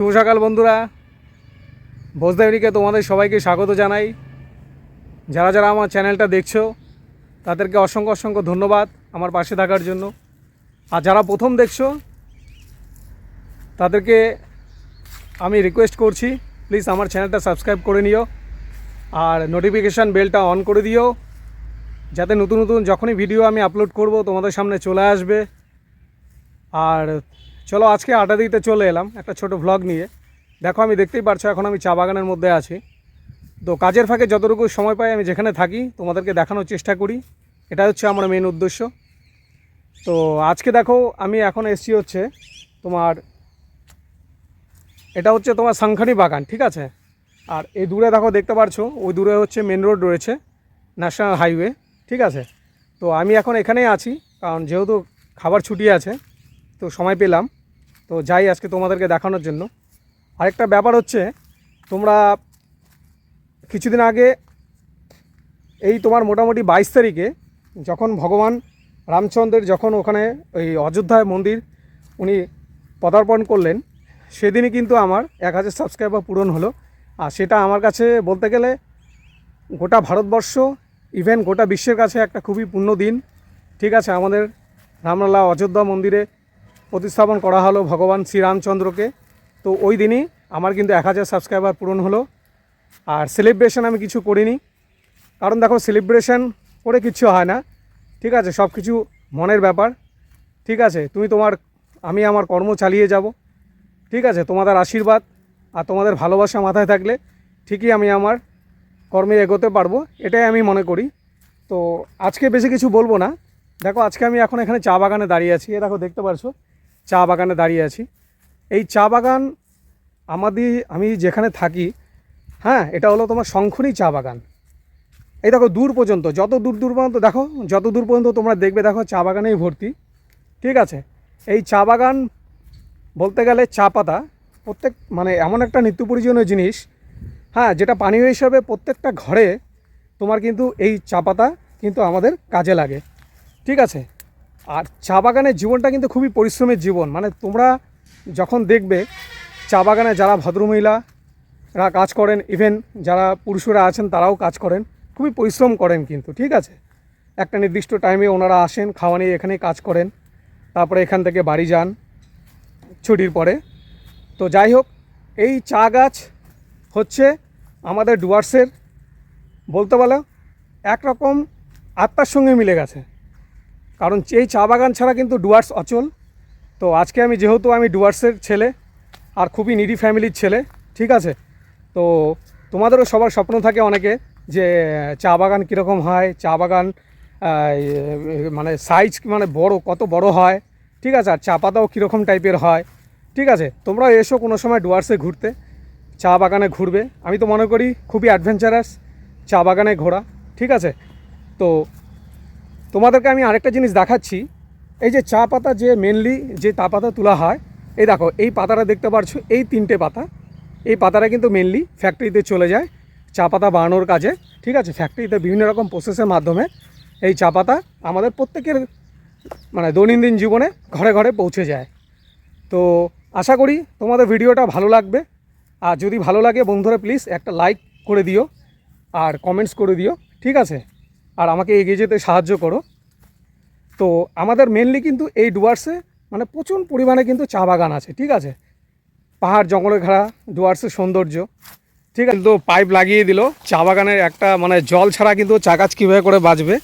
শুভ সকাল বন্ধুরা, ভোজদেবীকে তোমাদের সবাইকে স্বাগত জানাই। যারা যারা আমার চ্যানেলটা দেখছো তাদেরকে অসংখ্য অসংখ্য ধন্যবাদ আমার পাশে থাকার জন্য। আর যারা প্রথম দেখছো তাদেরকে আমি রিকোয়েস্ট করছি, প্লিজ আমার চ্যানেলটা সাবস্ক্রাইব করে নিও আর নোটিফিকেশান বেলটা অন করে দিও, যাতে নতুন নতুন যখনই ভিডিও আমি আপলোড করব তোমাদের সামনে চলে আসবে। আর চলো আজকে আড্ডা দিতে চলে এলাম একটা ছোট ভ্লগ নিয়ে। দেখো, আমি দেখতেই পারছো এখন আমি চা বাগানের মধ্যে আছি। তো কাজের ফাঁকে যতটুকু সময় পাই আমি যেখানে থাকি তোমাদেরকে দেখানোর চেষ্টা করি, এটা হচ্ছে আমার মেন উদ্দেশ্য। তো আজকে দেখো আমি এখন এসছি হচ্ছে তোমার, এটা হচ্ছে তোমার শঙ্খনী বাগান, ঠিক আছে। আর এই দূরে দেখো দেখতে পারছো, ওই দূরে হচ্ছে মেন রোড রয়েছে, ন্যাশনাল হাইওয়ে, ঠিক আছে। তো আমি এখন এখানেই আছি, কারণ যেহেতু খাবার ছুটি আছে তো সময় পেলাম, তো যাই আজকে তোমাদেরকে দেখানোর জন্য। আরেকটা ব্যাপার হচ্ছে, তোমরা কিছুদিন আগে এই তোমার মোটামুটি 22 তারিখে যখন ভগবান রামচন্দ্রের যখন ওখানে ওই অযোধ্যায় মন্দির উনি পদার্পণ করলেন, সেদিনই কিন্তু আমার 1000 সাবস্ক্রাইবার পূরণ হলো। আর সেটা আমার কাছে বলতে গেলে গোটা ভারতবর্ষ, ইভেন গোটা বিশ্বের কাছে একটা খুবই পূর্ণ দিন, ঠিক আছে। আমাদের রামলালা অযোধ্যা মন্দিরে প্রতিস্থাপন করা হলো ভগবান শ্রীরামচন্দ্রকে। তো ওই দিনই আমার কিন্তু 1000 সাবস্ক্রাইবার পূরণ হলো। আর সেলিব্রেশন আমি কিছু করিনি, কারণ দেখো সেলিব্রেশন করে কিচ্ছু হয় না, ঠিক আছে। সব কিছু মনের ব্যাপার, ঠিক আছে। আমি আমার কর্ম চালিয়ে যাব, ঠিক আছে। তোমাদের আশীর্বাদ আর তোমাদের ভালোবাসা মাথায় থাকলে ঠিকই আমি আমার কর্মে এগোতে পারবো, এটাই আমি মনে করি। তো আজকে বেশি কিছু বলবো না। দেখো আজকে আমি এখন এখানে চা বাগানে দাঁড়িয়ে আছি, দেখো দেখতে পারছো চা বাগানে দাঁড়িয়ে আছি। এই চা বাগান আমি যেখানে থাকি, হ্যাঁ, এটা হলো তোমার শঙ্খনী চা বাগান। এই দেখো দূর পর্যন্ত, যত দূর পর্যন্ত দেখো, যত দূর পর্যন্ত তোমরা দেখবে দেখো চা বাগানেই ভর্তি, ঠিক আছে। এই চা বাগান বলতে গেলে চা পাতা মানে এমন একটা নিত্য প্রয়োজনীয় জিনিস, হ্যাঁ, যেটা পানীয় হিসাবে প্রত্যেকটা ঘরে তোমার কিন্তু এই চা পাতা কিন্তু আমাদের কাজে লাগে, ঠিক আছে। আর চা বাগানের জীবনটা কিন্তু খুবই পরিশ্রমের জীবন। মানে তোমরা যখন দেখবে চা বাগানে যারা ভদ্রমহিলারা কাজ করেন, ইভেন যারা পুরুষরা আছেন তারাও কাজ করেন, খুবই পরিশ্রম করেন কিন্তু, ঠিক আছে। একটা নির্দিষ্ট টাইমে ওনারা আসেন, খাওয়া নিয়ে এখানেই কাজ করেন, তারপরে এখান থেকে বাড়ি যান ছুটির পরে। তো যাই হোক, এই চা গাছ হচ্ছে আমাদের ডুয়ার্সের বলতে বলো একরকম আত্মার সঙ্গে মিলে গেছে, কারণ এই চা বাগান ছাড়া কিন্তু ডুয়ার্স অচল। তো আজকে যেহেতু আমি ডুয়ার্সের ছেলে আর খুবই নিডি ফ্যামিলির ছেলে, ঠিক আছে। তো তোমাদেরও সবার স্বপ্ন থাকে অনেকে যে চা বাগান কীরকম হয়, চা বাগান মানে সাইজ মানে কত বড় হয়, ঠিক আছে। আর চা পাতাও কীরকম টাইপের হয়, ঠিক আছে। তোমরা এসো কোনো সময় ডুয়ার্সে ঘুরতে, চা বাগানে ঘুরবে। আমি তো মনে করি খুবই অ্যাডভেঞ্চারাস চা বাগানে ঘোরা, ঠিক আছে। তো তোমাদেরকে আমি আরেকটা জিনিস দেখাচ্ছি। এই যে চা পাতা যে মেনলি যে চা পাতা তোলা হয়, এই দেখো এই পাতাটা দেখতে পাচ্ছ, এই 3টে পাতা, এই পাতাটা কিন্তু মেনলি ফ্যাক্টরিতে চলে যায় চা পাতা বানানোর কাজে, ঠিক আছে। ফ্যাক্টরিতে বিভিন্ন রকম প্রসেসের মাধ্যমে এই চা পাতা আমাদের প্রত্যেকের মানে দৈনন্দিন জীবনে ঘরে ঘরে পৌঁছে যায়। তো আশা করি তোমাদের ভিডিওটা ভালো লাগবে। আর যদি ভালো লাগে বন্ধুরা প্লিজ একটা লাইক করে দিও আর কমেন্টস করে দিও, ঠিক আছে। আর আমাকে এগিয়ে যেতে সাহায্য করো। তো আমাদের মেনলি কিন্তু এই ডুয়ার্সে মানে প্রচুর পরিমাণে কিন্তু চা বাগান আছে, ঠিক আছে। পাহাড় জঙ্গলে ঘেরা ডুয়ার্সের সৌন্দর্য, ঠিক আছে। তো পাইপ লাগিয়ে দিল চা বাগানের একটা, মানে জল ছাড়া কিন্তু চা গাছ কীভাবে করে বাঁচবে।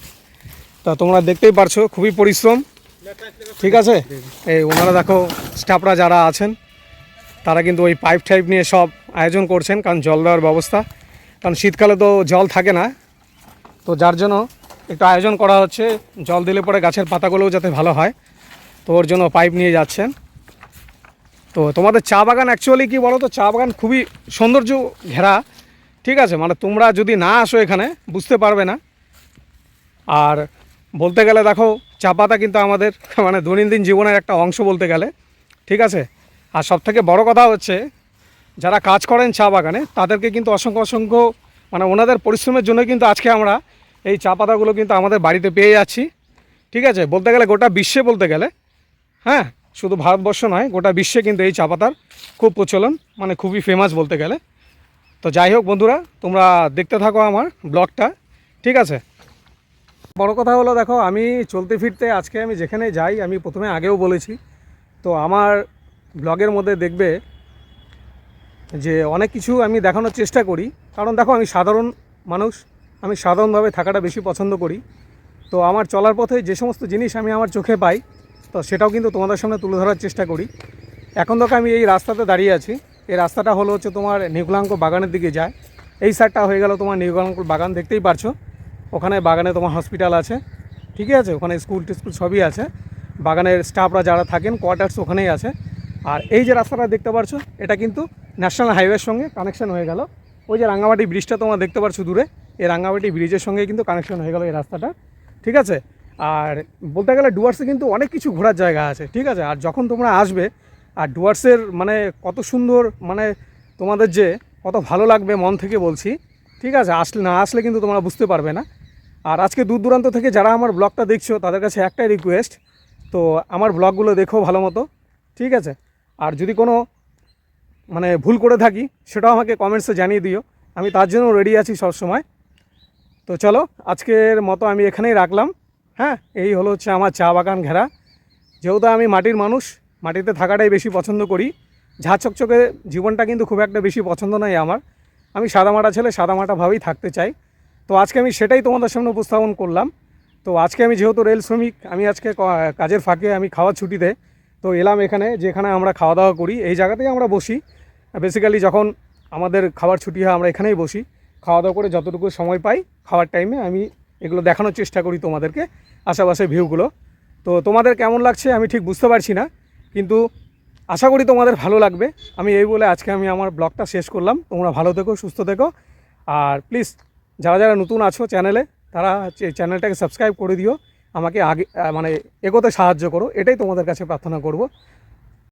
তা তোমরা দেখতেই পারছো খুবই পরিশ্রম, ঠিক আছে। এই ওনারা দেখো স্টাফরা যারা আছেন তারা কিন্তু ওই পাইপ টাইপ নিয়ে সব আয়োজন করছেন, কারণ জল দেওয়ার ব্যবস্থা, কারণ শীতকালে তো জল থাকে না, তো যার জন্য একটু আয়োজন করা হচ্ছে। জল দিলে পরে গাছের পাতাগুলোও যাতে ভালো হয়, তো ওর জন্য পাইপ নিয়ে যাচ্ছেন। তো তোমাদের চা বাগান অ্যাকচুয়ালি কী বলো তো, চা বাগান খুবই সৌন্দর্য ঘেরা, ঠিক আছে। মানে তোমরা যদি না আসো এখানে বুঝতে পারবে না। আর বলতে গেলে দেখো চা পাতা কিন্তু আমাদের মানে দৈনন্দিন জীবনের একটা অংশ বলতে গেলে, ঠিক আছে। আর সবথেকে বড় কথা হচ্ছে, যারা কাজ করেন চা বাগানে তাদেরকে কিন্তু অসংখ্য অসংখ্য মানে ওনাদের পরিশ্রমের জন্য কিন্তু আজকে আমরা এই চা পাতাগুলো কিন্তু আমাদের বাড়িতে পেয়ে যাচ্ছি, ঠিক আছে। বলতে গেলে গোটা বিশ্বে বলতে গেলে, হ্যাঁ, শুধু ভারতবর্ষ নয়, গোটা বিশ্বে কিন্তু এই চা পাতার খুব প্রচলন, মানে খুবই ফেমাস বলতে গেলে। তো যাই হোক বন্ধুরা, তোমরা দেখতে থাকো আমার ব্লগটা, ঠিক আছে। বড় কথা হলো, দেখো আমি চলতে ফিরতে আজকে আমি যেখানে যাই, আমি প্রথমে আগেও বলেছি, তো আমার ব্লগের মধ্যে দেখবে যে অনেক কিছু আমি দেখানোর চেষ্টা করি। কারণ দেখো, আমি সাধারণ মানুষ, আমি সাধারণভাবে থাকাটা বেশি পছন্দ করি। তো আমার চলার পথে যে সমস্ত জিনিস আমি আমার চোখে পাই, তো সেটাও কিন্তু তোমাদের সামনে তুলে ধরার চেষ্টা করি। এখন দেখো আমি এই রাস্তাতে দাঁড়িয়ে আছি। এই রাস্তাটা হলো হচ্ছে তোমার নিউকলাঙ্ক বাগানের দিকে যায়। এই সাইডটা হয়ে গেল তোমার নিউকলাঙ্ক বাগান, দেখতেই পারছো। ওখানে বাগানে তোমার হসপিটাল আছে, ঠিকই আছে, ওখানে স্কুল টিস্কুল সবই আছে। বাগানের স্টাফরা যারা থাকেন, কোয়ার্টার্স ওখানেই আছে। আর এই যে রাস্তাটা দেখতে পাচ্ছ, এটা কিন্তু ন্যাশনাল হাইওয়ের সঙ্গে কানেকশন হয়ে গেল। ওই যে রাঙ্গামাটি ব্রিজটা তোমরা দেখতে পাচ্ছ দূরে, এই রাঙ্গামাটি ব্রিজের সঙ্গে কিন্তু কানেকশন হয়ে গেল এই রাস্তাটা, ঠিক আছে। আর বলতে গেলে ডুয়ার্সে কিন্তু অনেক কিছু ঘোরার জায়গা আছে, ঠিক আছে। আর যখন তোমরা আসবে, আর ডুয়ার্সের মানে কত সুন্দর, মানে তোমাদের যে কত ভালো লাগবে মন থেকে বলছি, ঠিক আছে। আসলে না আসলে কিন্তু তোমরা বুঝতে পারবে না। আর আজকে দূর দূরান্ত থেকে যারা আমার ব্লগটা দেখছো, তাদের কাছে একটাই রিকোয়েস্ট, তো আমার ব্লগগুলো দেখো ভালো মতো, ঠিক আছে। আর যদি কোনো মানে ভুল করে থাকি, সেটাও আমাকে কমেন্টসে জানিয়ে দিও, আমি তার জন্য রেডি আছি সব সময়। তো চলো, আজকের মতো আমি এখানেই রাখলাম। হ্যাঁ, এই হলো হচ্ছে আমার চা বাগান ঘেরা। যেহেতু আমি মাটির মানুষ, মাটিতে থাকাটাই বেশি পছন্দ করি। ঝাঁ চকচকে জীবনটা কিন্তু খুব একটা বেশি পছন্দ নয় আমার। আমি সাদামাটা ছেলে, সাদামাটাভাবেই থাকতে চাই। তো আজকে আমি সেটাই তোমাদের সামনে উপস্থাপন করলাম। তো আজকে আমি যেহেতু রেল শ্রমিক, আমি আজকে কাজের ফাঁকে আমি খাওয়ার ছুটিতে তো এলাম এখানে, যেখানে আমরা খাওয়া দাওয়া করি, এই জায়গাতেই আমরা বসি। বেসিক্যালি যখন আমাদের খাবার ছুটি হয়, আমরা এখানেই বসি, খাওয়া দাওয়া করে যতটুকু সময় পাই খাওয়ার টাইমে আমি এগুলো দেখানোর চেষ্টা করি তোমাদেরকে, আশেপাশের ভিউগুলো। তো তোমাদের কেমন লাগছে আমি ঠিক বুঝতে পারছি না, কিন্তু আশা করি তোমাদের ভালো লাগবে। আমি এই বলে আজকে আমি আমার ব্লগটা শেষ করলাম। তোমরা ভালো থেকো, সুস্থ থেকো। আর প্লিজ যারা যারা নতুন আছো চ্যানেলে, তারা চ্যানেলটাকে সাবস্ক্রাইব করে দিও, আমাকে আগে মানে এগোতে সাহায্য করো, এটাই তোমাদের কাছে প্রার্থনা করব।